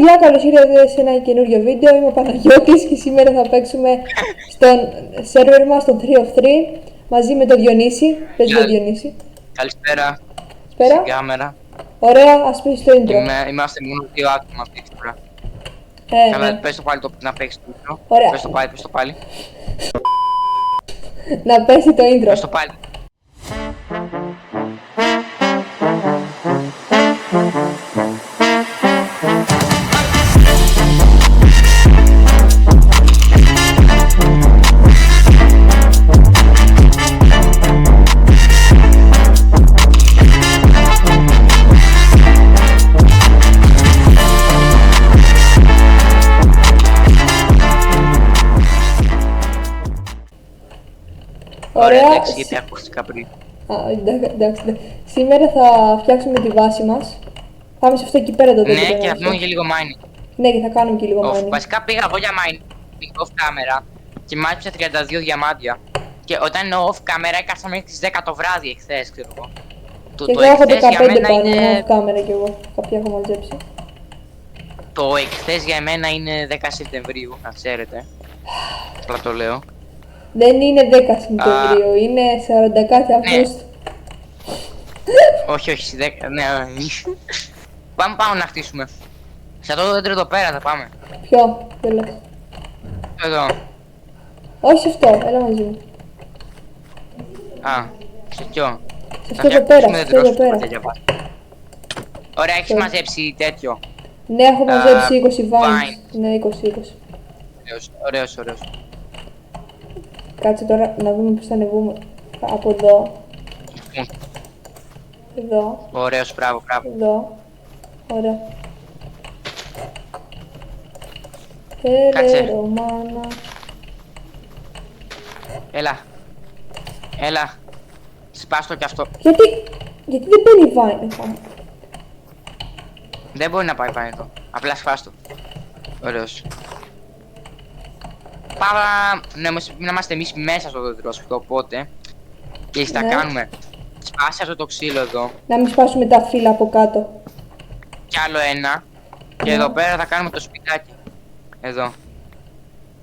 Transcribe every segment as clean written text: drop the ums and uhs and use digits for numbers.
παιδιά, καλώς ήρθατε σε ένα καινούριο βίντεο. Είμαι ο Παναγιώτης και σήμερα θα παίξουμε στον σερβερ μας, στον 3 of 3, μαζί με τον Διονύση. Πες τον Διονύση. Καλησπέρα. Σπέρα. Στην κάμερα. Ωραία, ας πεις το intro. Είμαστε μόνο δύο άτομα αυτή τη φορά. Ναι. Πες το πάλι να παίξεις το intro. Ωραία. Πες το πάλι. Να πέσει το intro. Πες το πάλι. Ωραία. Εντάξει, γιατί ακούστηκα πριν. Εντάξει. Σήμερα θα φτιάξουμε τη βάση μας. Πάμε σε αυτό εκεί πέρα το Ναι, τέτοιο. και θα πούμε και λίγο mining. Ναι, και θα κάνουμε και λίγο mining. Βασικά πήγα εγώ για mining off camera και μάζεψα 32 διαμάντια. Και όταν είναι off camera έκανα μέχρι τις 10 το βράδυ εχθές, ξέρω εγώ. Και εγώ έχω 15 πάνω, είναι... κάμερα κι εγώ. Κάποια έχω μαζέψει. Το εχθές για εμένα είναι 10 Σεπτεμβρίου, να ξέρετε. Απλά το λέω. Δεν είναι 10 Σεπτεμβρίου, είναι 40 κάτι Αυγούστου. Όχι, 10, ναι. Πάμε να χτίσουμε. Σε αυτό το δέντρο εδώ πέρα θα πάμε. Ποιο, δεν λες. Εδώ. Όχι αυτό, έλα μαζί μου. Α, σε ποιο. Σε αυτό εδώ πέρα, σε αυτό εδώ πέρα. Ωραία, έχεις μαζέψει τέτοιο. Ναι, έχω μαζέψει 20 vines. Ναι, 20. Ωραίος. Κάτσε τώρα να δούμε πώς θα ανεβούμε. Από εδώ. Εδώ. Ωραίος, μπράβο. Εδώ. Ωραία. Κάτσε. Μάνα. Έλα. Σπάστο κι αυτό. Γιατί δεν μπαίνει vine εδώ. Δεν μπορεί να πάει πάνω εδώ. Απλά σπάστο. Ωραίος. Πάμε να είμαστε εμείς μέσα στο δέντρο αυτό, οπότε. Και θα κάνουμε. Σπάσε αυτό το ξύλο εδώ. Να μην σπάσουμε τα φύλλα από κάτω. Κι άλλο ένα. Και εδώ πέρα θα κάνουμε το σπιτάκι. Εδώ.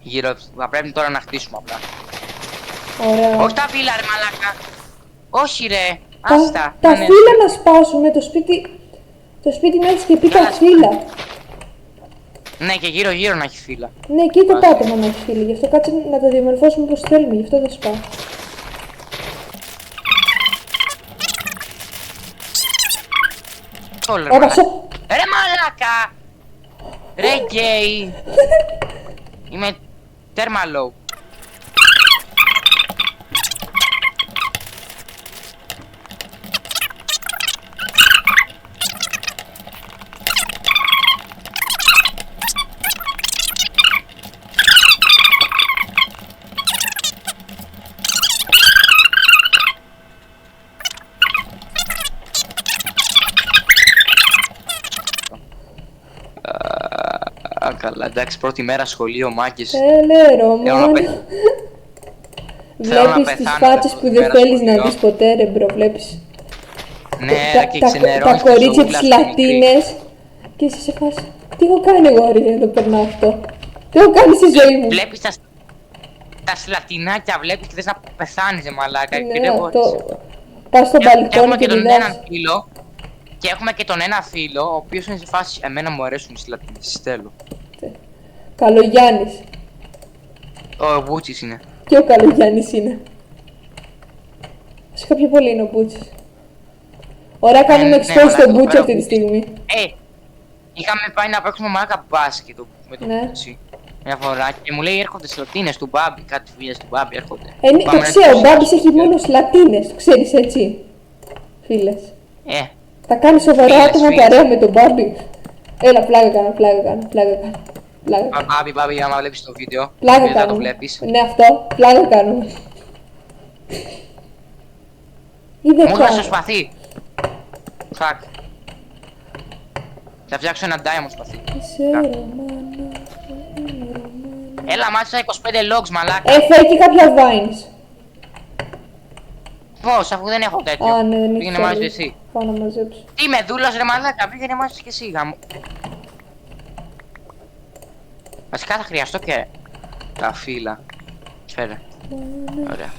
Γύρω. Θα πρέπει τώρα να χτίσουμε απλά. Ωραία. Όχι τα φύλλα, ρε μαλάκα. Όχι, ρε. Άστα. Τα φύλλα να σπάσουμε, το σπίτι να έχει και πει τα φύλλα. Ναι, και γύρω να έχει φύλλα. Ναι, και το πάτωμα να έχει φύλλα. Γι' αυτό κάτσε να το διαμορφώσουμε όπως θέλουμε. Γι' αυτό το σπάω. Ρε μαλάκα. Ρε γκέι. Είμαι τέρμα low. Καλά, εντάξει, πρώτη μέρα σχολείο, μάκες. Ρωμάν. Βλέπεις τις φάτσες που δεν θέλεις να δεις ποτέ, ρε μπρο, βλέπεις. Ναι, και ξενερώνεις τα κορίτσια της Λατίνες. Και είσαι σε φάση. Τι έχω κάνει εγώ, ρε, να το περνάω αυτό. Τι έχω κάνει στη ζωή μου. Βλέπεις τα σλατινάκια, βλέπεις και θες να πεθάνεις, μαλάκα. Ναι, πας στο μπαλκόνι και τον διδάς. έναν φίλο. Και έχουμε και τον ένα φίλο, ο οποίος είναι σε φάση. Εμένα μου αρέσουν οι σλατίνες, στέλνω. Καλογιάννης. Ο Μπούτσης είναι. Και ο Καλογιάννης είναι. Σε πιο πολύ είναι ο Μπούτσης. Ωραία, κάνουμε expose στον Μπούτσι αυτή τη στιγμή. Είχαμε πάει να παίξουμε μαλάκα μπάσκετ με τον Μπούτσι. Μια φορά και μου λέει έρχονται σλατίνες του Μπάμπη. Κάτι φίλες του Μπάμπη έρχονται. Ναι, το ξέρω, ο Μπάμπης έχει μόνο σλατίνες. Το ξέρεις έτσι, φίλες. Θα κάνει σοβαρά άτομα παρέα με τον Μπάμπη. Έλα, πλάκα κάνω. Μπάμπη, άμα βλέπεις το βίντεο, πλάκα θα το βλέπεις. Ναι, αυτό, πλάκα κάνω. Μου έδωσε σπαθί. Φακ. Θα φτιάξω ένα diamond σπαθί. Έλα, μάτσα 25 logs, μαλάκα. Φέρει και κάποια vines. Πώς, αφού δεν έχω τέτοιο. Α, ναι, δεν έχεις. Πήγαινε μαζί εσύ. Πάω να μαζέψω. Τι με δούλος ρε μαλάκα, πήγαινε μαζί και εσύ γάμο. Βασικά θα χρειαστώ και τα φύλλα. Φέρε. Ωραία.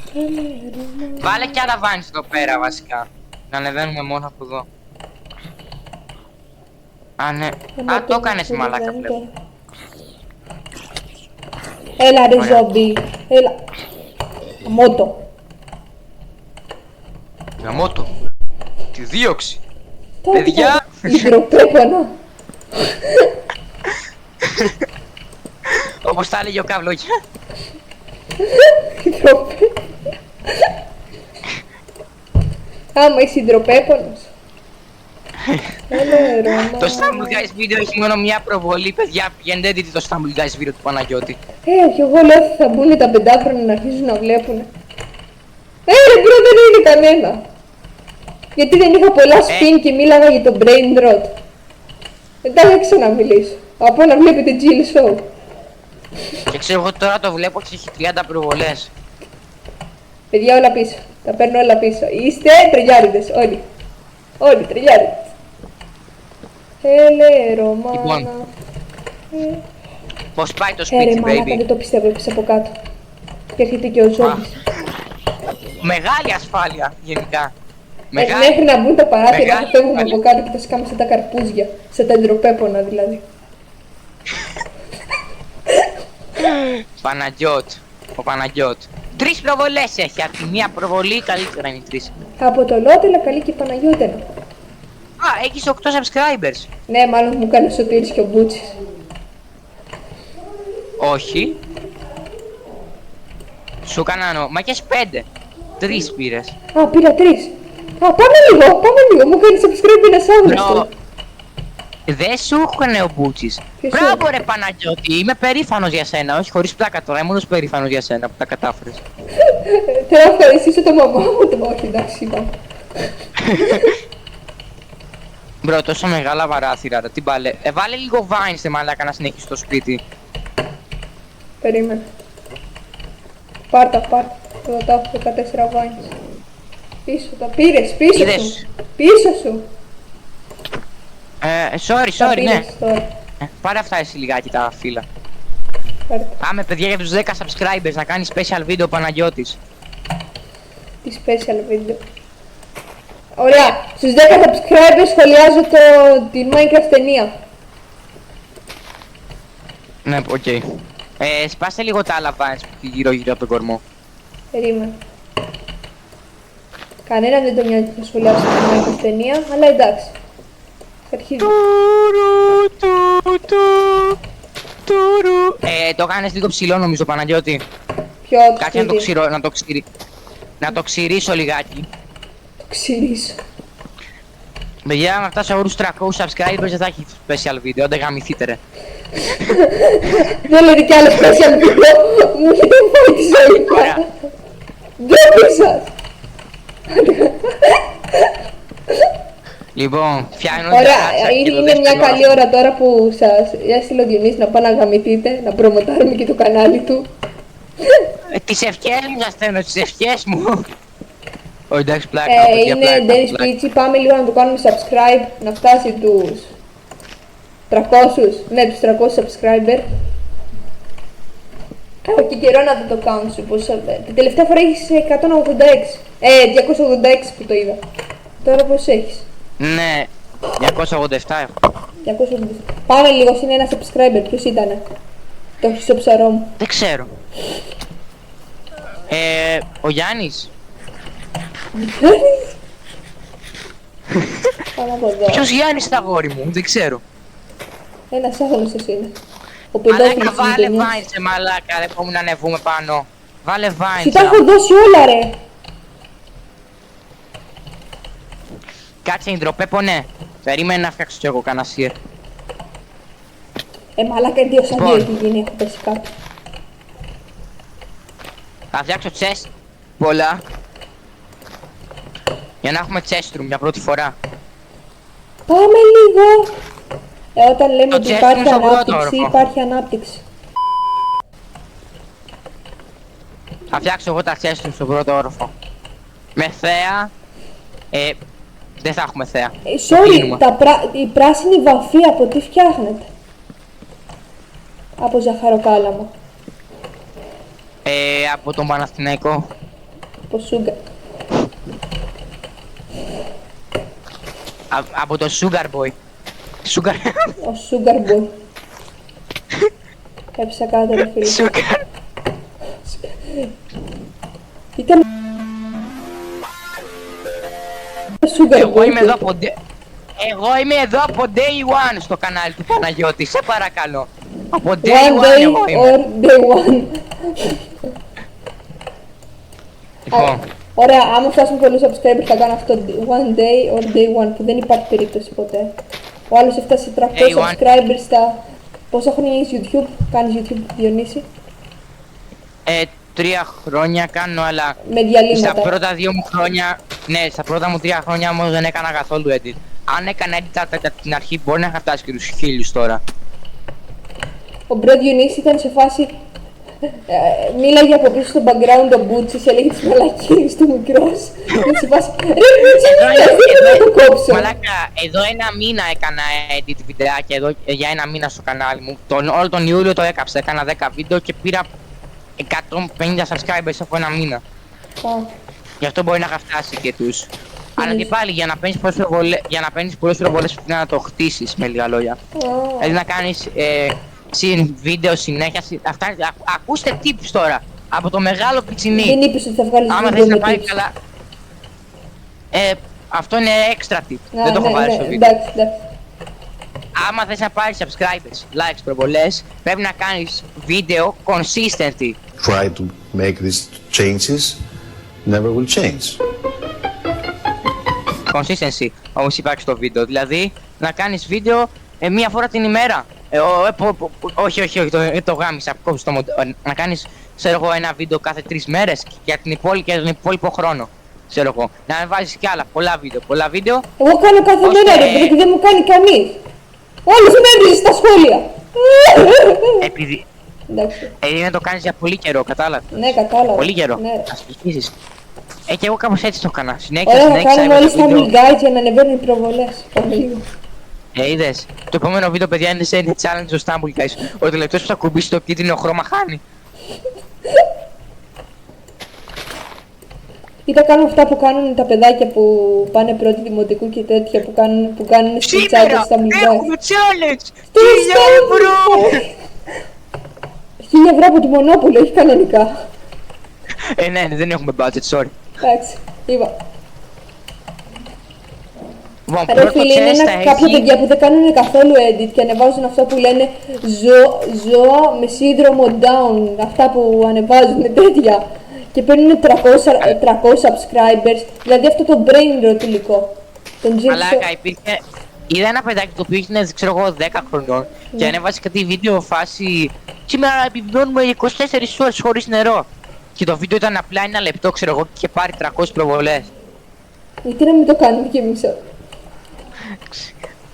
Βάλε και άλλα vines εδώ πέρα βασικά. Να ανεβαίνουμε μόνο από εδώ. Α, ναι. Α, το έκανες μαλάκα βλέπω. Έλα ρε Ωραία. ζόμπι. Έλα. Μότο. Γαμώτο. Τη δίωξη. Παιδιά. Υδροπέπανα. Όπως τα έλεγε ο Καβλόγια. Υδροπέπανα. Άμα είσαι υδροπέπανος. Έλα Ρώμα. Το Stumble Guys video έχει μόνο μια προβολή, παιδιά. Πηγαίνετε δείτε το Stumble Guys video του Παναγιώτη. Και εγώ λέω ότι θα μπουν τα πεντάχρονα να αρχίσουν να βλέπουν. Ρε μπρο, δεν είναι κανένα. Γιατί δεν είχα πολλά spin και μίλαγα για το brain rot. Εντάξει, δεν ξαναμιλήσω. Από να βλέπετε Jill Show. Και ξέρω εγώ τώρα το βλέπω και έχει 30 προβολές. Παιδιά, όλα πίσω. Τα παίρνω όλα πίσω. Είστε τρελιάριδες, όλοι. Όλοι τρελιάριδες. Έλε Ρωμάνα. Λοιπόν. Πώς πάει το Ρε σπίτι, μαλάκα, baby. δεν το πιστεύω, έπεσε από κάτω. Και έρχεται και ο ζόμπις. Μεγάλη ασφάλεια γενικά. Μέχρι να μπουν τα παράθυρα Μεγάλη θα φεύγουμε ασφάλεια. από κάτω και θα σκάμε σαν τα καρπούζια. Σαν τα υδροπέπωνα δηλαδή. Παναγιώτ. Ο Παναγιώτ. 3 προβολές έχει. Από τη μία προβολή καλύτερα είναι οι 3. Από το Λότελα καλή και η Παναγιώτενα. Α, έχεις 8 subscribers. Ναι, μάλλον μου κάνει ο Σωτήρης και ο Μπούτσης. Όχι. Σου έκανα μα και 5. 3 πήρες. Α, πήρα 3. Α, πάμε λίγο. Μου κάνει subscribe ένας άγνωστος. Μπρο. Δεν σου έκανε ο Μπούτσης. Ποιος Μπράβο ρε Παναγιώτη, είμαι περήφανος για σένα. Όχι χωρίς πλάκα τώρα, ήμουν περήφανος για σένα που τα κατάφερες. Θέλω να ευχαριστήσω το μαμά μου. Όχι, εντάξει, είπαμε. Μπρο, τόσο μεγάλα βαράθυρα ρε, τι μπάλε. Βάλε λίγο vines ρε μαλάκα να συνεχίσεις στο σπίτι. Περίμενε. Πάρτα. Εδώ τα έχω 14 vines. Πίσω τα πήρες, πίσω Είδες. σου. Πίσω σου. Sorry, Τα ναι. πήρες τώρα. Πάρε αυτά εσύ λιγάκι τα φύλλα. Πάρτε. Πάμε παιδιά για τους 10 subscribers να κάνει special video ο Παναγιώτης. Τι special video. Ωραία. Στους 10 subscribers σχολιάζω την Minecraft ταινία. Ναι, οκ. Σπάσε λίγο τα άλλα vines που έχει γύρω από τον κορμό. Περίμενε. Κανέναν δεν το νοιάζει να σχολιάσει την Minecraft ταινία, αλλά εντάξει. Αρχίζουμε. Το κάνεις λίγο ψηλό νομίζω Παναγιώτη. Ποιο το Κάτσε να το σπίτι. να το ξηρίσω λιγάκι. Το ξυρίσω. Παιδιά, με φτάσω όρους 300 subscribers δεν θα έχει special video, δεν γαμηθείτε ρε. Δεν λέτε κι άλλο special video. Μου έχετε φάει τη ζωή Ωραία. πια. Ντροπή σας. Λοιπόν, φτιάχνω Ωραία, είναι μια καλή ώρα τώρα που σας έστειλε ο Διονύσης να πάει να γαμηθείτε, να προμοτάρουμε και το κανάλι του. Τις ευχές μου σας στέλνω, τις ευχές μου. Ω, εντάξει, πλάκα, Είναι Dennis Peachy, πάμε λίγο να το κάνουμε subscribe, να φτάσει τους 300, ναι τους 300 subscriber. Έχω και καιρό να δεν το κάνω σου, την τελευταία φορά έχεις 186, 286 που το είδα. Τώρα πώς έχεις? Ναι, 287 έχω. 287. Πάμε λίγο, είναι ένα subscriber, ποιος ήτανε? Το έχεις στο ψαρό μου. Δεν ξέρω. Ο Γιάννης. Πάμε από εδώ. Ποιος Γιάννης είναι αγόρι μου, δεν ξέρω. Ένας άγνωστος είναι. Ο Μαλάκα, παιδόφιλος της βάλε γειτονιάς. vines σε μαλάκα, δεν μπορούμε να ανεβούμε πάνω. Βάλε vines. Σου τα έχω δώσει όλα ρε. Κάτσε υδροπέπο, ναι. Περίμενε να φτιάξω κι εγώ κανένα σιρ. Μαλάκα 2 σαν 2 Λοιπόν. έχει γίνει, έχω πέσει κάτω. Θα φτιάξω chest πολλά. Για να έχουμε chest room για πρώτη φορά. Πάμε λίγο. Όταν λέμε Το ότι chest υπάρχει είναι στο πρώτο ανάπτυξη, όροφο. υπάρχει ανάπτυξη. Θα φτιάξω εγώ τα chest room στο πρώτο όροφο. Με θέα. Δεν θα έχουμε θέα. Sorry, κλείνουμε. η πράσινη βαφή από τι φτιάχνεται? Από ζαχαροκάλαμο. Από τον Παναθηναϊκό. Από σούγκα. Από το Sugar Boy. Sugar. Ο Sugar Boy. Έπεσα κάτω ρε φίλε. Sugar. Ήταν... Sugar Εγώ Boy. είμαι εδώ από... Εγώ είμαι εδώ από day one στο κανάλι του Παναγιώτη. Σε παρακαλώ. Από day One one day εγώ είμαι. or day one. Λοιπόν, Ωραία, άμα φτάσουμε πολλούς subscribers θα κάνω αυτό one day or day one που δεν υπάρχει περίπτωση ποτέ. Ο άλλος έφτασε 300 Day one. subscribers στα... Πόσα χρόνια έχεις YouTube, κάνεις YouTube Διονύση, 3 χρόνια κάνω, αλλά με στα διαλύματα. πρώτα 2 μου χρόνια, ναι, στα πρώτα μου 3 χρόνια όμως δεν έκανα καθόλου edit. Αν έκανα edit από την αρχή μπορεί να είχα φτάσει και τους 1000 τώρα. Ο Μπρο Διονύση ήταν σε φάση... μίλαγε από πίσω στο background ο Μπούτσης, έλεγε τις μαλακίες του μικρός. Ήταν σε φάση... Ρε Μπούτσι, δεν θα το κόψω. Μαλάκα, εδώ ένα μήνα έκανα edit βιντεάκια εδώ για ένα μήνα στο κανάλι μου. Όλο τον Ιούλιο το έκαψα, έκανα 10 βίντεο και πήρα 150 subscribers από ένα μήνα. Γι' αυτό μπορεί να είχα φτάσει και τους. Αλλά και πάλι για να παίρνεις πολλές προβολές πρέπει να το χτίσεις με λίγα λόγια. Δηλαδή να κάνεις βίντεο συνέχεια. Αυτά, ακούστε tips τώρα από το μεγάλο πιτσινί. Δεν είπες ότι θα βγάλεις Άμα βίντεο θες να με πάει tips. καλά. Αυτό είναι extra tip. Α, Δεν το έχω ναι, βάλει ναι, στο βίντεο. εντάξει, εντάξει. Άμα θες να πάρεις subscribers, likes, προβολές, πρέπει να κάνεις βίντεο consistently. Try to make these changes, never will change. Consistency, όπως υπάρχει στο βίντεο. Δηλαδή, να κάνεις βίντεο μία φορά την ημέρα. Όχι, το γάμισα, κόψω το να κάνεις, ξέρω εγώ, ένα βίντεο κάθε 3 μέρες για τον υπόλοιπο χρόνο. Ξέρω εγώ, να βάζεις κι άλλα, πολλά βίντεο. Εγώ κάνω κάθε Ώστε- μέρα ρε παιδί και δεν μου κάνει κανείς. Όλος με έβριζε στα σχόλια. Επειδή Εντάξει. το κάνεις για πολύ καιρό, κατάλαβες. Ναι, κατάλαβα. Πολύ καιρό. Ναι. Να συνεχίσεις. Και εγώ κάπως έτσι το έκανα. Ωραία, θα Συνέχισα κάνουμε έβαζα όλες τα βίντεο. guides για να ανεβαίνουν οι προβολές. Πάμε λίγο. Είδες. Το επόμενο βίντεο, παιδιά, είναι σε challenge στο Stumble Guys. Ο τελευταίος που θα κουμπίσει το κίτρινο χρώμα χάνει. Ή θα κάνουμε αυτά που κάνουν τα παιδάκια που πάνε πρώτη δημοτικού και τέτοια που κάνουν στις τσάντες Σήμερα στα μιλικά. έχουμε challenge! Τι 1000 ευρώ! 1000 ευρώ από τη Μονόπολη, όχι κανονικά. Ναι, δεν έχουμε budget, sorry. Εντάξει, είπα. Λοιπόν, Ρε πρώτο φίλε, είναι chest θα κάποια έχει... παιδιά που δεν κάνουν καθόλου edit και ανεβάζουν αυτό που λένε ζώα με σύνδρομο down. Αυτά που ανεβάζουν τέτοια. Και παίρνουν 300 subscribers. Δηλαδή αυτό το brain rot υλικό. Τον Μαλάκα, υπήρχε... Είδα ένα παιδάκι το οποίο είναι, ξέρω εγώ, 10 χρονών και ανέβασε κάτι βίντεο φάση σήμερα επιβιώνουμε 24 ώρες χωρίς νερό. Και το βίντεο ήταν απλά 1 λεπτό, ξέρω εγώ, και είχε πάρει 300 προβολές. Γιατί να μην το κάνουμε κι εμείς.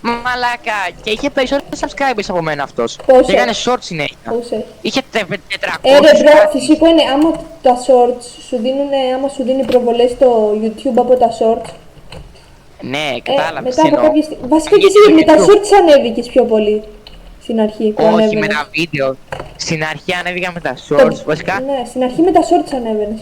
Μαλάκα, και είχε περισσότερους subscribers από μένα αυτός. Πόσο? Και έκανε short συνέχεια. Πόσο έχει. Είχε 400 Ρε μπρο, κάτι. φυσικό είναι άμα τα shorts σου δίνουν, άμα σου δίνει προβολές στο YouTube από τα shorts. Ναι, κατάλαβες Μετά τι από εννοώ. κάποια στιγμή. Βασικά και Γιατί εσύ το με τα YouTube. shorts ανέβηκες πιο πολύ. Στην αρχή που Όχι, ανέβαινες. με τα βίντεο. Στην αρχή ανέβηκα με τα shorts. Βασικά, Ναι, στην αρχή με τα shorts ανέβαινες.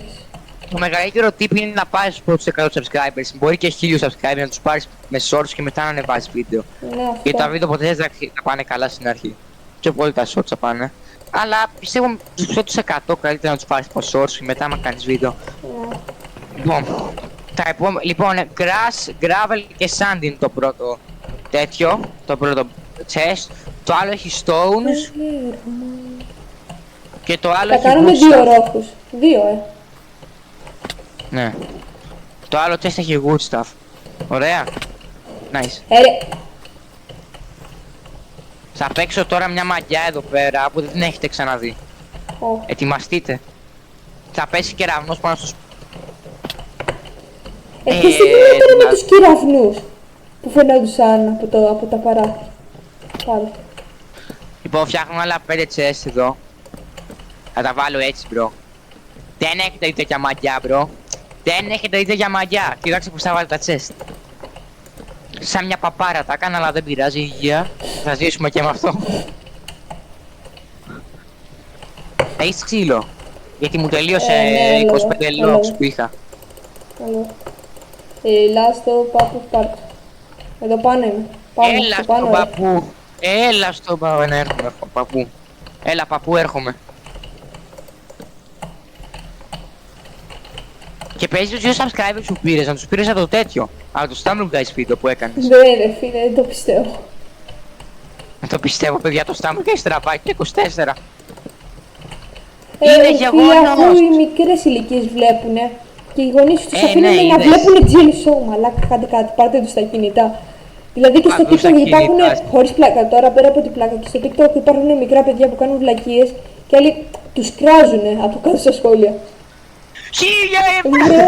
το μεγαλύτερο tip είναι να πάρεις τους πρώτους 100 subscribers. Μπορεί και 1000 subscribers να τους πάρεις με shorts και μετά να ανεβάσεις βίντεο. Ναι, Γιατί τα αυτό. βίντεο ποτέ δεν θα πάνε καλά στην αρχή. Και πολύ τα shorts θα πάνε. Αλλά πιστεύω τους πρώτους 100 καλύτερα να τους πάρεις από shorts και μετά να κάνεις βίντεο. Ναι. Λοιπόν, grass, gravel και sand είναι το πρώτο τέτοιο. Το πρώτο chest. Το άλλο έχει stones και το άλλο Θα έχει κάνουμε wood 2 stuff. ρόφους. 2, Ναι. Το άλλο chest έχει wood stuff. Ωραία. Nice. Ρε, Θα παίξω τώρα μια μαγιά εδώ πέρα που δεν την έχετε ξαναδεί. ω. Ετοιμαστείτε. Θα πέσει κεραυνός πάνω στο Τι στιγμή ήταν με δηλαδή- τους κυραυνούς που φαινόντουσαν από τα παράθυρα. Πάλι. Λοιπόν, φτιάχνω άλλα 5 chests εδώ. Θα τα βάλω έτσι, bro. Δεν έχετε δει τέτοια μαγιά, bro. Δεν έχετε δει τέτοια μαγιά. Κοιτάξτε πως θα βάλω τα chest. Σαν μια παπάρα τα έκανα, αλλά δεν πειράζει, υγεία. Θα ζήσουμε και με αυτό. Έχεις ξύλο. Γιατί μου τελείωσε ναι, 25 έλαβα. logs που είχα. Καλό. Ελά στο πάπου πάρκο. Εδώ πάνω είμαι. Πάνω, Έλα στο πάνω. στον ρε. παππού. Έλα στον παππού. Ναι, έρχομαι, παππού. Έλα παππού, έρχομαι. Και παίζει τους 2 subscribers που πήρες, να τους πήρες από το τέτοιο. Από το Stumble Guys βίντεο που έκανες. Ναι ρε φίλε, δεν το πιστεύω. Δεν το πιστεύω παιδιά, το Stumble Guys τραβάει και 24. Είναι Φίλε, γεγονός. αφού οι μικρές ηλικίες βλέπουνε και οι γονείς τους Ναι, αφήνουν να είδες. βλέπουνε Jill Show, μαλάκα, κάντε κάτι, πάρτε τους τα κινητά. Δηλαδή και στο Παντού στα TikTok υπάρχουν, κινητά. χωρίς πλάκα τώρα, πέρα από την πλάκα, και στο TikTok υπάρχουν μικρά παιδιά που κάνουν βλακίες και άλλοι τους κράζουνε από κάτω στα σχόλια. Ναι,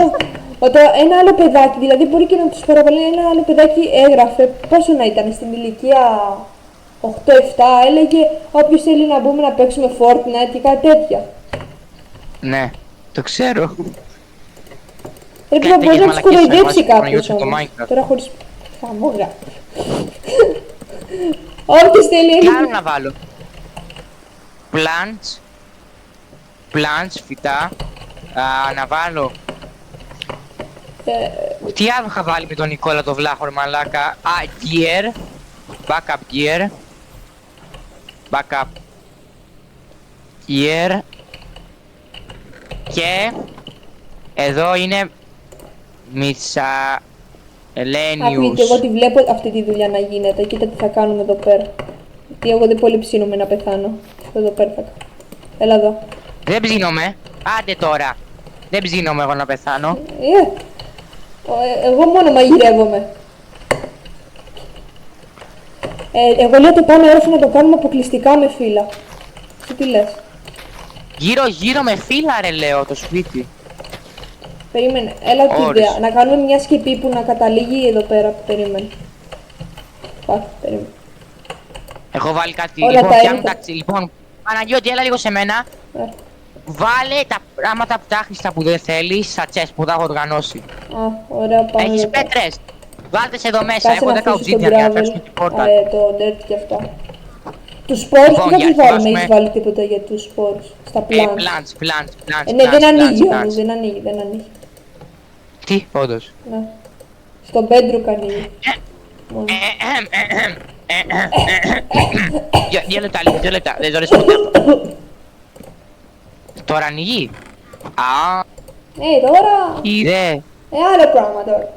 ένα άλλο παιδάκι, δηλαδή μπορεί και να τους παραπαλεί, ένα άλλο παιδάκι έγραφε, πόσο να ήταν στην ηλικία 8-7, έλεγε όποιος θέλει να μπούμε να παίξουμε Fortnite και κάτι τέτοια. Ναι, το ξέρω. Πρέπει Κάτι να μπορεί να τέτοιες τους μαλακίες κοροϊδέψει να βάζεις κάποιος στο όμως. Minecraft. Τώρα χωρίς χαμόγα. Όποιος θέλει Τι άλλο έλεγε. να βάλω. Plants, φυτά. Να βάλω. Τι άλλο είχα βάλει με τον Νικόλα το Βλάχο, ρε μαλάκα. Gear. Backup gear. Backup gear. Και εδώ είναι Ακούγεται, εγώ τη βλέπω αυτή τη δουλειά να γίνεται. Κοίτα τι θα κάνουμε εδώ πέρα. Γιατί εγώ δεν πολύ ψήνομαι να πεθάνω. Αυτό εδώ πέρα θα κάνω. Έλα εδώ. Δεν ψήνομαι. Άντε τώρα. Δεν ψήνομαι εγώ να πεθάνω. Εγώ μόνο μαγειρεύομαι. Εγώ λέω το πάνω όροφο να το κάνουμε αποκλειστικά με φύλλα. Εσύ τι λες? Γύρω με φύλλα ρε λέω το σπίτι. Περίμενε, έλα την Όρις. ιδέα. Να κάνουμε μια σκεπή που να καταλήγει εδώ πέρα. Περίμενε. Πά, περίμενε. Έχω βάλει κάτι. Όλα Λοιπόν, τα φτιάχνω έχω. τα Λοιπόν, Παναγιώτη, έλα λίγο σε μένα. Ε, Βάλε τα πράγματα που τα άχρηστα που δεν θέλεις στα chest που τα έχω οργανώσει. Α, ωραία, πάμε. Έχεις εδώ. πέτρες. Βάλτε σε εδώ μέσα. Κάτσε Έχω να 10 αφήσεις το obsidian για να gravel. φτιάξουμε την πόρτα. Το dirt και αυτά. Τους σπόρους Λοιπόν, τι θα για τους να βάλουμε, ετοιμάσουμε- έχεις βάλει τίποτα για τους σπόρους. Στα plants. Plants. Ναι, δεν ανοίγει plants. όμως, δεν ανοίγει. Τι, όντως. Ναι. Στο bedrock ανοίγει. Μόνο. 2 λεπτά, δεν το λες ποτέ αυτό. Τώρα ανοίγει. Τώρα. Είδε. Άλλο πράγμα τώρα.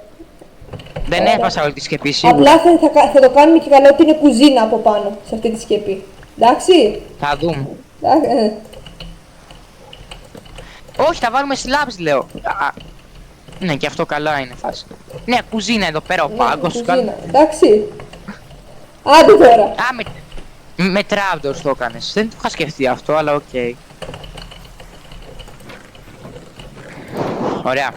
Δεν Ωραία. έσπασα όλη τη σκεπή σίγουρα. Απλά θα το κάνουμε και καλό ότι είναι κουζίνα από πάνω σε αυτή τη σκεπή. Εντάξει. Θα δούμε. Εντάξει. Όχι, θα βάλουμε slabs λέω. Ναι, και αυτό καλά είναι φάση. Ναι, κουζίνα εδώ πέρα ο πάγκος. Κουζίνα. Εντάξει. Άντε τώρα. Με trapdoors το έκανες. Δεν το είχα σκεφτεί αυτό, αλλά οκ. Ωραία.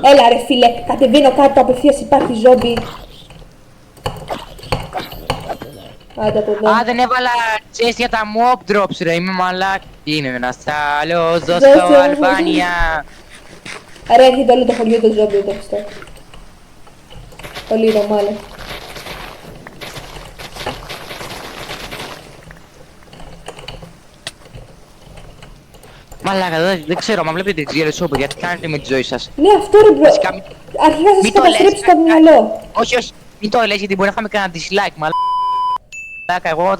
Έλα ρε φίλε, κατεβαίνω κάτω απευθείας, υπάρχει ζόμπι. Άντε από εδώ. Δεν έβαλα chest για τα mob drops ρε, είμαι μαλάκι. Είναι ένας άλλος Δώσε στο μου. Αλβάνια. Άρα έρχεται όλο το χωριό το ζόμπι εδώ πιστό. Πολύ ρομάλε. Μαλάκα, δεν ξέρω, μα βλέπετε τη GLSO, παιδιά, τι κάνετε με τη ζωή σας. Ναι, αυτό ρε μπρο. Βασικά, Αρχικά σας μην το καταστρέψει λες, το μυαλό. Όχι, μην το λες γιατί μπορεί να είχαμε κανένα dislike, μαλάκα. Εγώ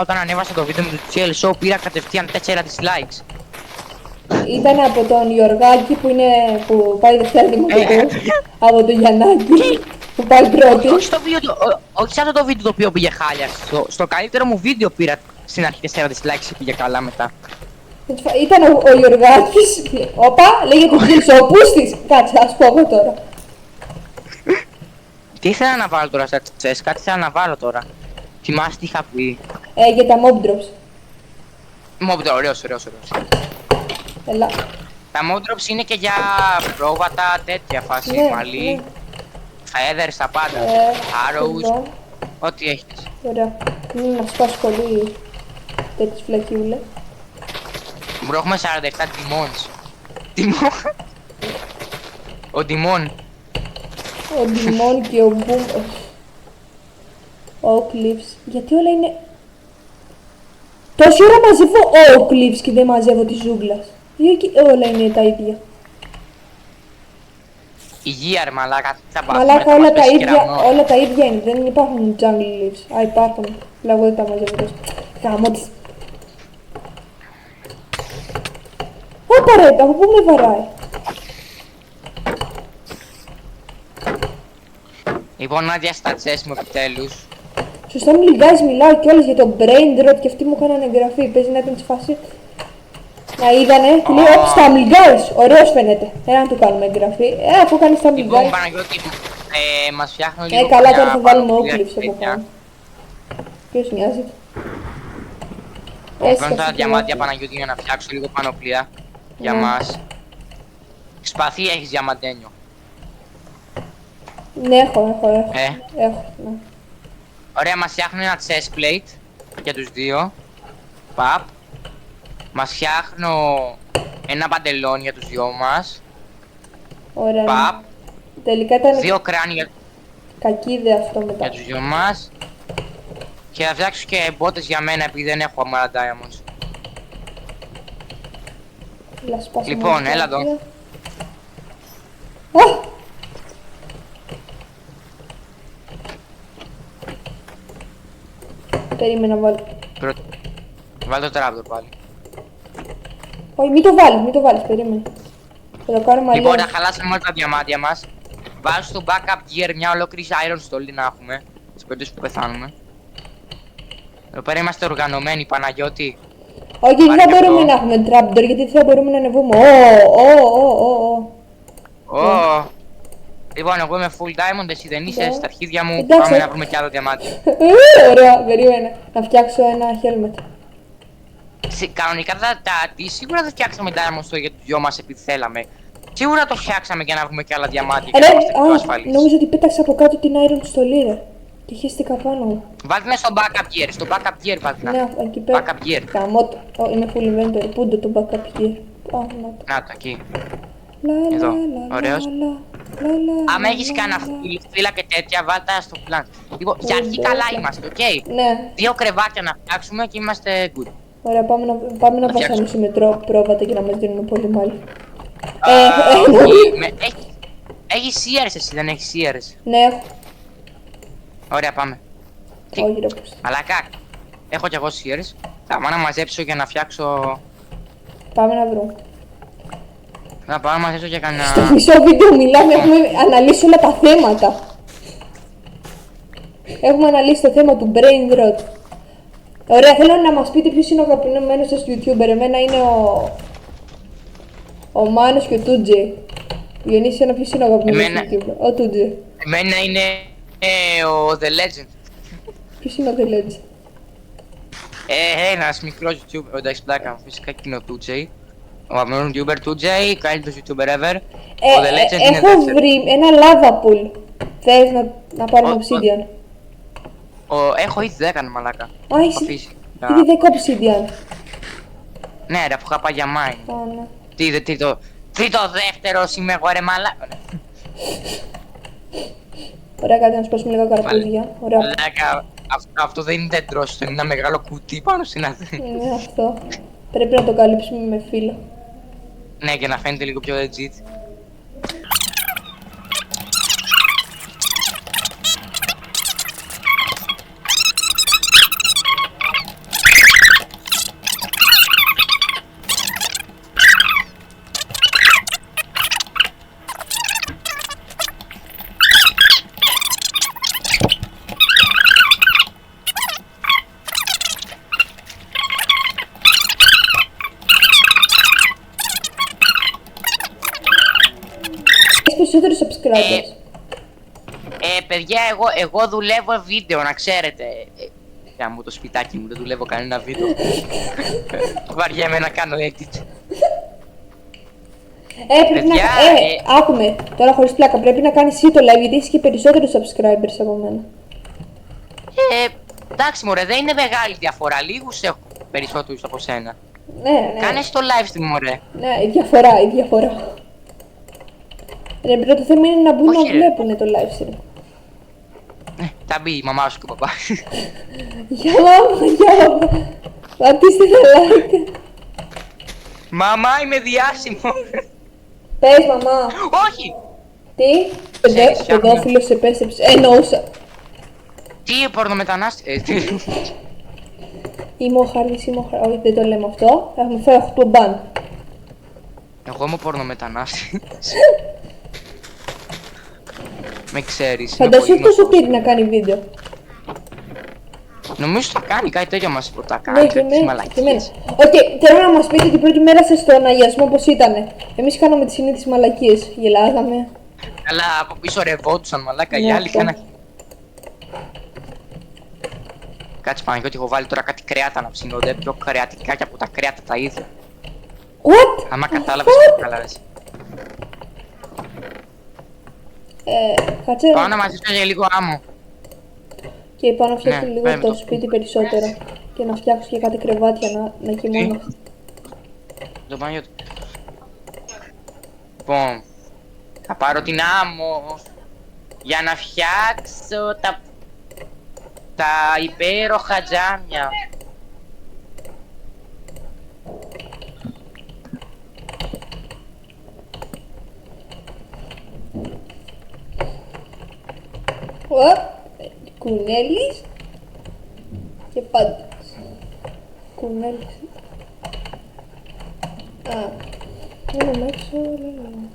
όταν ανέβασα το βίντεο με το GLSO πήρα κατευθείαν 4 dislikes. Ήταν από τον Γιωργάκη που πάει Δευτέρα Δημοτικού. Από τον Γιαννάκη που πάει πρώτη. Όχι σε αυτό το βίντεο το οποίο πήγε χάλια. Στο καλύτερο μου βίντεο πήρα στην αρχή 4 dislikes και πήγε καλά μετά. Ήταν ο Γιωργάκης. Όπα, λέγεται Jill ο Πούστης. Κάτσε, ας πω εγώ τώρα. Τι ήθελα να βάλω τώρα στα chest, κάτι ήθελα να βάλω τώρα. Θυμάσαι τι είχα πει. Για τα mob drops. Mob, ωραίος. Έλα. Τα mob drops είναι και για πρόβατα, τέτοια φάση, Ναι, μαλλί, feathers, τα πάντα. Arrows, εδώ. ό,τι έχεις. Ωραία. Μην μας πας πολύ τέτοιες φλακιούλες. Μπρο, έχουμε 47 demons. Ο demon. Ο Ντιμόν και ο Μπουμ. Ο Cliffs. Γιατί όλα είναι... Τόση ώρα μαζεύω oak leaves και δεν μαζεύω τη ζούγκλα. Όλα είναι τα ίδια. Υγεία ρε μαλάκα, τι θα Μαλάκα όλα τα ίδια είναι, δεν υπάρχουν jungle leaves. Α, υπάρχουν, αλλά εγώ δεν τα μαζεύω τόσο. Γάμο της. Ωπα ρε, από πού με βαράει. Λοιπόν, Νάντια, στα τσες μου επιτέλους. Σωστά μου λιγάζει, μιλάω κιόλας για το brain rot και αυτοί μου έκαναν εγγραφή. Παίζει να ήταν τη φάση. Να είδανε και λέει, όπ, στα μιλγάρεις, ωραίος φαίνεται. Να του κάνουμε εγγραφή. Αφού κάνεις τα Λοιπόν, μιλγάρεις. Παναγιώτη, μας φτιάχνουν λίγο Καλά, μια τώρα θα βάλουμε πανοπλία όκλειψη και από τέτοια. πάνω. Ποιος νοιάζεται. Παίρνω Έσκασε τα το διαμάντια, μάτι. Παναγιώτη, για να φτιάξω λίγο πανοπλία για Ναι. μας. Σπαθί έχεις διαμαντένιο. Ναι, έχω. Ε. Έχω, ναι. Ωραία, μας φτιάχνουν ένα chest plate για τους δύο. Παπ. Μας φτιάχνω ένα παντελόνι για τους δυο μας. Ωραία. Παπ. Τελικά ήταν Δύο κράνη κακή ιδέα αυτό μετά. για τους δυο μας. Και θα φτιάξω και μπότες για μένα επειδή δεν έχω αμάρα diamonds. Έλα, σπάσε Λοιπόν, μόνο έλα τα εδώ. δύο. Α! Περίμενα να βάλω. Βάλτε το trapdoor πάλι. Όχι, μην το βάλεις, περίμενε. Θα το κάνουμε Λοιπόν, αλλιώς. να χαλάσαμε όλα τα διαμάντια μας. Βάζω στο backup gear μια ολόκληρη iron στολή να έχουμε. Σε περίπτωση που πεθάνουμε. Εδώ πέρα είμαστε οργανωμένοι, Παναγιώτη. Όχι, δεν Πάρε θα και μπορούμε αυτό. να έχουμε trapdoor, γιατί δεν θα μπορούμε να ανεβούμε. Ω. Λοιπόν, εγώ είμαι full diamond, εσύ δεν είσαι, Ναι. στα αρχίδια μου. Εντάξει. Πάμε να βρούμε κι άλλο διαμάντι. Ωραία, περίμενε. Να φτιάξω ένα helmet. Κανονικά σίγουρα δεν φτιάξαμε diamond στο για τους δυο μας επειδή θέλαμε. Σίγουρα το φτιάξαμε για να βρούμε κι άλλα διαμάντια και Ρε, να είμαστε πιο ασφαλείς. νόμιζα ότι πέταξα από κάτω την iron στολή, ρε. Και χέστηκα πάνω μου. Βάλτε με στο backup gear, στο backup gear βάλτε Ναι, εκεί πέρα. Backup gear. Καμότο. Είναι full inventory. Πού είναι το backup gear. Α, να το. Να το, εκεί. Λα, λα, Εδώ. λα, Ωραίος. λα, λα, λα, Άμα λα, έχεις λα, κανένα λα. φύλλα και τέτοια, βάλτε τα στο plan. Λοιπόν, για αρχή καλά είμαστε, οκ. Ναι, Δύο κρεβάτια να φτιάξουμε και είμαστε good. ωραία, πάμε να Να βασανίσουμε πρόβατα και να μας δίνουν πολύ μάλλον. Όχι, έχεις shears εσύ, δεν έχεις shears. Ναι, έχω. Ωραία, πάμε. Τι? Όχι, ρε, πώς. Μαλάκα, έχω κι εγώ shears. Θα πάω να μαζέψω για να φτιάξω... Πάμε να βρούμε. Θα πάω να μαζέψω για κανένα... Στο μισό βίντεο μιλάμε, έχουμε αναλύσει όλα τα θέματα. Έχουμε αναλύσει το θέμα του brain rot. Ωραία, θέλω να μας πείτε ποιος είναι ο αγαπημένος σας YouTuber. Εμένα είναι ο Μάνος και ο Τούτζε. Γεννή, εσένα ποιος είναι ο αγαπημένος Εμένα- YouTuber. Ο Τούτζε. Εμένα είναι ο The Legend. Ποιος είναι ο The Legend. Ένας μικρός YouTuber, εντάξει πλάκα, φυσικά και είναι ο 2J. Ο αγαπημένος YouTuber 2J, καλύτερος YouTuber ever. Ο The Legend είναι Έχω δεύτερο. βρει ένα lava pool. Θες να πάρουμε Ο- obsidian. Έχω ήδη 10 μαλάκα. Α, έχεις Αφήσει. ήδη 10 obsidian. Ναι ρε, αφού είχα πάει για mine. Α, ναι. Τι το δεύτερος είμαι εγώ ρε μαλάκα. Ωραία, κάτι να σπάσουμε λίγα καρπούζια. Ωραία. Μαλάκα, αυτό δεν είναι τεντρός, είναι ένα μεγάλο κουτί πάνω στην άδεια. Είναι αυτό. Πρέπει να το καλύψουμε με φύλλα. Ναι, και να φαίνεται λίγο πιο legit. Έχεις περισσότερους subscribers. Παιδιά, εγώ δουλεύω βίντεο, να ξέρετε. Για μου το σπιτάκι μου, δεν δουλεύω κανένα βίντεο. Βαριέμαι να κάνω edit. Πρέπει παιδιά, να... άκουμε. Τώρα χωρίς πλάκα. Πρέπει να κάνεις εσύ το live γιατί έχεις και περισσότερους subscribers από μένα. Εντάξει μωρέ, δεν είναι μεγάλη διαφορά, λίγους έχω περισσότερους από σένα. Ναι. Κάνε το live stream μωρέ. Ναι, η διαφορά. Ρε, το θέμα είναι να μπουν Όχι, να ρε. βλέπουν το live stream. Θα μπει η μαμά σου και ο παπά. Γεια μάμα, γεια μάμα. Πατήστε τα like. Μαμά, είμαι διάσημο. Πες μαμά. Όχι! Τι, Ξέρεις, φτιάχνω. παιδόφιλος επέστρεψε. Εννοούσα. Τι πορνομετανάστη. Είμαι ο Χάρης, όχι δεν το λέμε αυτό. Έχουμε φέρει 8 μπαν. Εγώ είμαι πορνομετανάστη. Με ξέρεις. Φαντασού τόσο τύρι να κάνει βίντεο. Νομίζω θα κάνει κάτι τέτοιο μας που τα Ναι, κάνει. και τις εμένα. μαλακίες. Οκ, θέλω να μας πείτε την πρώτη μέρα σας στον αγιασμό πώς ήτανε. Εμείς κάναμε τις συνήθεις μαλακίες. Γελάγαμε. Αλλά από πίσω ρευόντουσαν μαλάκα. Ναι, Οι άλλοι αυτό. είχαν. Κάτσε Παναγιώτη, έχω βάλει τώρα κάτι κρέατα να ψήνονται. Πιο κρεατικά και από τα κρέατα τα ίδια. What? Άμα κατάλαβες, κατάλαβες. Κάτσε. Πάω να μαζί σου για λίγο άμμο. Και πάω να φτιάξω Ναι, λίγο πέμπτο. το σπίτι περισσότερο. Και να φτιάξω και κάτι κρεβάτια να κοιμώνω. Το Παναγιώτη. Λοιπόν, θα πάρω την άμμο για να φτιάξω τα υπέροχα τζάμια. Κουνέλης και πάντα. Κουνέλης. Είναι μέσα, λέει.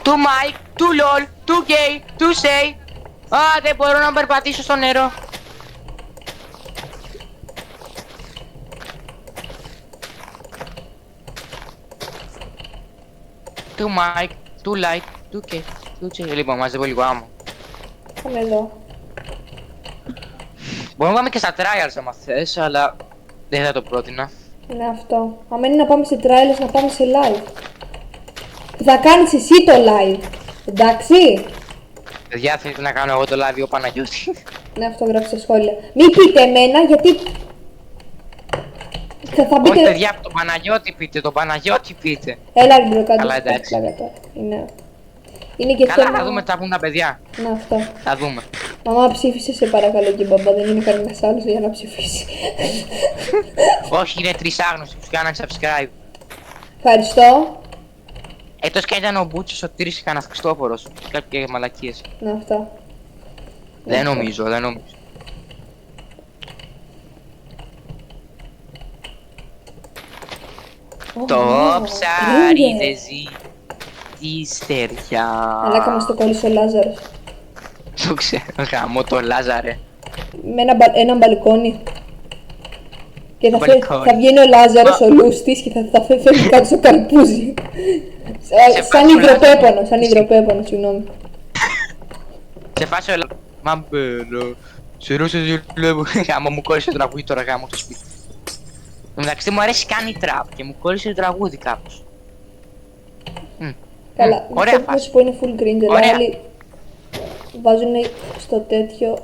Του Μάικ, του Λολ, του Γκέι, του Σέι. Α, δεν μπορώ να περπατήσω στο νερό. Του Μάικ, του Λάικ, του Γκέι, του Σέι. Λοιπόν, μαζεύω λίγο άμμο. Πάμε εδώ. Μπορούμε να πάμε και στα trials άμα θες, αλλά δεν θα το πρότεινα. Είναι αυτό. Αν είναι να πάμε σε trials, να πάμε σε live. Θα κάνεις εσύ το live. Εντάξει. Παιδιά, θέλετε να κάνω εγώ το live ο Παναγιώτη. Ναι, αυτό γράφει στα σχόλια. Μην πείτε εμένα, γιατί... Θα Όχι πείτε... παιδιά, τον Παναγιώτη πείτε, τον Παναγιώτη πείτε. Έλα, ρε μπρο, κάτω. Καλά, εντάξει. Είναι και Καλά, θέμα... θα δούμε τι θα πούν τα παιδιά. Ναι, αυτό. Θα δούμε. Μαμά, ψήφισε σε παρακαλώ και μπαμπά, δεν είναι κανένας άλλος για να ψηφίσει. Όχι, είναι 3 άγνωστοι που κάναν subscribe. Ευχαριστώ. Εκτός και αν ήταν ο Μπούτσος, ο Τύρης και κανένας Χριστόφορος. Κάποιες μαλακίες. Ναι, αυτό. Δεν νομίζω, δεν νομίζω. Το ψάρι δεν ζει τη στεριά. Μαλάκα μας το κόλλησε ο Λάζαρος. Το ξέρω, γαμώ το Λάζαρε. Με ένα μπαλκόνι. Και Μπαλκόνι. θα βγαίνει ο Λάζαρος, ο Λούστης και θα φεύγει κάτω στο καρπούζι. Σε Σαν φάση ο υδροπέπονο, Λάζαρος. σαν υδροπέπονο, συγγνώμη. Σε φάση όλα. Μα μπαίνω. Σε ρώτησε δουλεύω. Γάμο μου κόλλησε το τραγούδι τώρα γάμο στο σπίτι. Εντάξει μου αρέσει κάνει τραπ και μου κόλλησε το τραγούδι κάπως. Καλά, ωραία αυτό που φάση. σου πω είναι full cringe, αλλά Ωραία. άλλοι βάζουν στο τέτοιο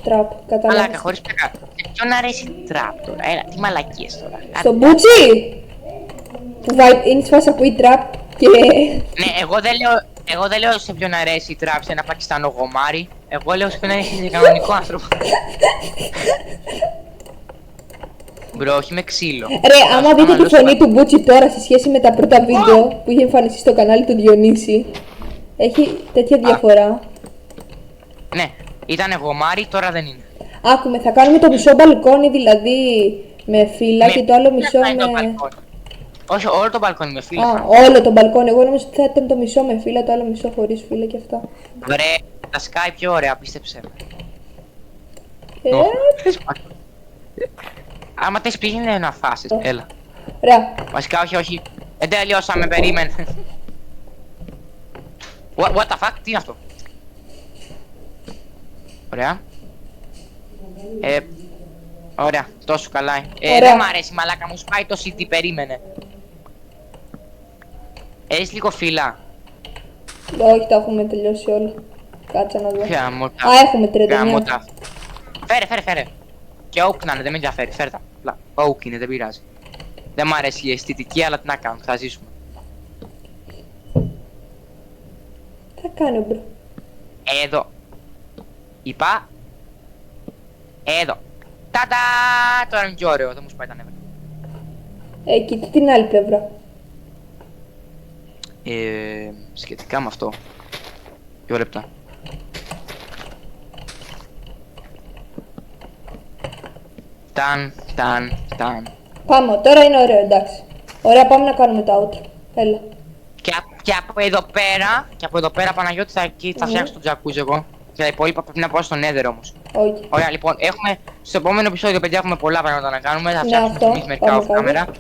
τραπ, Μαλάκα κατάλαβες. χωρίς πλάκα. Σε ποιον αρέσει τραπ τώρα, έλα, τι μαλακίες τώρα. Στο μπούτσι! Που είναι στη φάση που η τραπ και... Ναι, εγώ δεν λέω σε ποιον αρέσει η τραπ, σε ένα Πακιστάνο γομάρι. Εγώ λέω σε ποιον αρέσει σε κανονικό άνθρωπο. Μπρο, όχι με ξύλο. Ρε, άμα δείτε τη φωνή του Μπούτσι τώρα σε σχέση με τα πρώτα βίντεο που είχε εμφανιστεί στο κανάλι του Διονύση, έχει τέτοια διαφορά. Ναι, ήταν γομάρι, τώρα δεν είναι. Άκουμε, θα κάνουμε το μισό μπαλκόνι δηλαδή με φύλλα και το άλλο μισό Ναι, το με... μπαλκόνι. Όχι, όλο το μπαλκόνι με φύλλα. Α, όλο το μπαλκόνι. Εγώ νόμιζα ότι θα ήταν το μισό με φύλλα, το άλλο μισό χωρίς φύλλα και αυτά. Βρε, τα Skype πιο ωραία, πίστεψε με. Ε, Άμα θες πήγαινε να φάσεις, έλα. Ωραία. Βασικά όχι, όχι. Δεν τελειώσαμε, περίμενε. What the fuck, τι είναι αυτό. Ωραία. Ωραία, τόσο καλά. Ωραία. Δεν μ' αρέσει μαλάκα, μου σπάει το CD, περίμενε. Έχεις λίγο φύλλα. Όχι, τα έχουμε τελειώσει όλα. Κάτσε να δω. Γαμώ τα. Α, έχουμε 39. Γαμώ τα. Φέρε. Και oak να είναι, δεν με ενδιαφέρει, φέρε τα. Oak είναι, δεν πειράζει. Δεν μ' αρέσει η αισθητική, αλλά τι να κάνουμε, θα ζήσουμε. Τι θα κάνει ο μπρο. Εδώ. Είπα. Εδώ. Ταντά! Τώρα είναι και ωραίο, δεν μου σπάει τα νεύρα. Κοίτα την άλλη πλευρά. Σχετικά με αυτό. 2 λεπτά. Ταν. Πάμε, τώρα είναι ωραίο, εντάξει. Ωραία, πάμε να κάνουμε το outro. Έλα. Και από εδώ πέρα Παναγιώτη θα φτιάξω το τζακούζι εγώ. Και τα υπόλοιπα πρέπει να πάω στον Nether όμως. Όχι. Ωραία, λοιπόν, στο επόμενο επεισόδιο, παιδιά, έχουμε πολλά πράγματα να κάνουμε. Θα Ναι, φτιάξουμε αυτό, εμείς μερικά πάμε off κάτω. camera.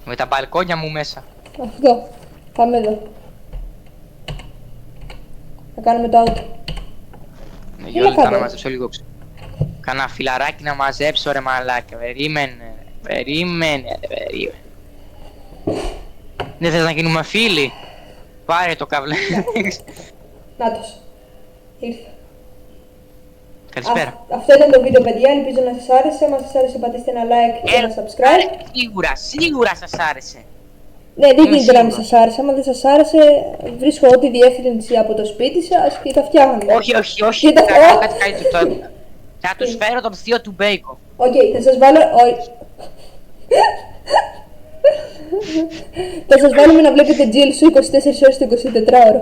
Με τα μπαλκόνια μου μέσα. Αυτό. Πάμε εδώ. Θα κάνουμε το outro. Δύο λεπτά κάτω. να μαζέψω λίγο ξύλο. Κάνα φιλαράκι να μαζέψω ρε μαλάκα. Περίμενε. Δεν θες να γίνουμε φίλοι? Πάρε το καβλέ. Νάτος. Ήρθε. Καλησπέρα. Αυτό ήταν το βίντεο, παιδιά. Ελπίζω να σας άρεσε. Αν σας άρεσε, πατήστε ένα like και ένα subscribe. Σίγουρα σας άρεσε. Ναι, δεν Είμαι γίνεται να μην σίγουρος. σας άρεσε. Άμα δεν σας άρεσε, βρίσκω ό,τι διεύθυνση από το σπίτι σας και τα φτιάχνουμε. Όχι. Κοίτα, Θα κάνω κάτι καλύτερο. Θα τους φέρω το θείο του Μπέικο. Οκ, θα σας βάλω... Όχι. Θα σας βάλουμε να βλέπετε GL σου 24 ώρες το 24ωρο.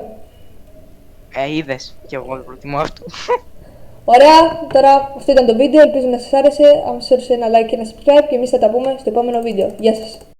Είδες. Και εγώ το προτιμώ αυτό. Ωραία, τώρα αυτό ήταν το βίντεο. Ελπίζω να σας άρεσε. Αν σας άρεσε, ένα like και ένα subscribe και εμείς θα τα πούμε στο επόμενο βίντεο. Γεια σας.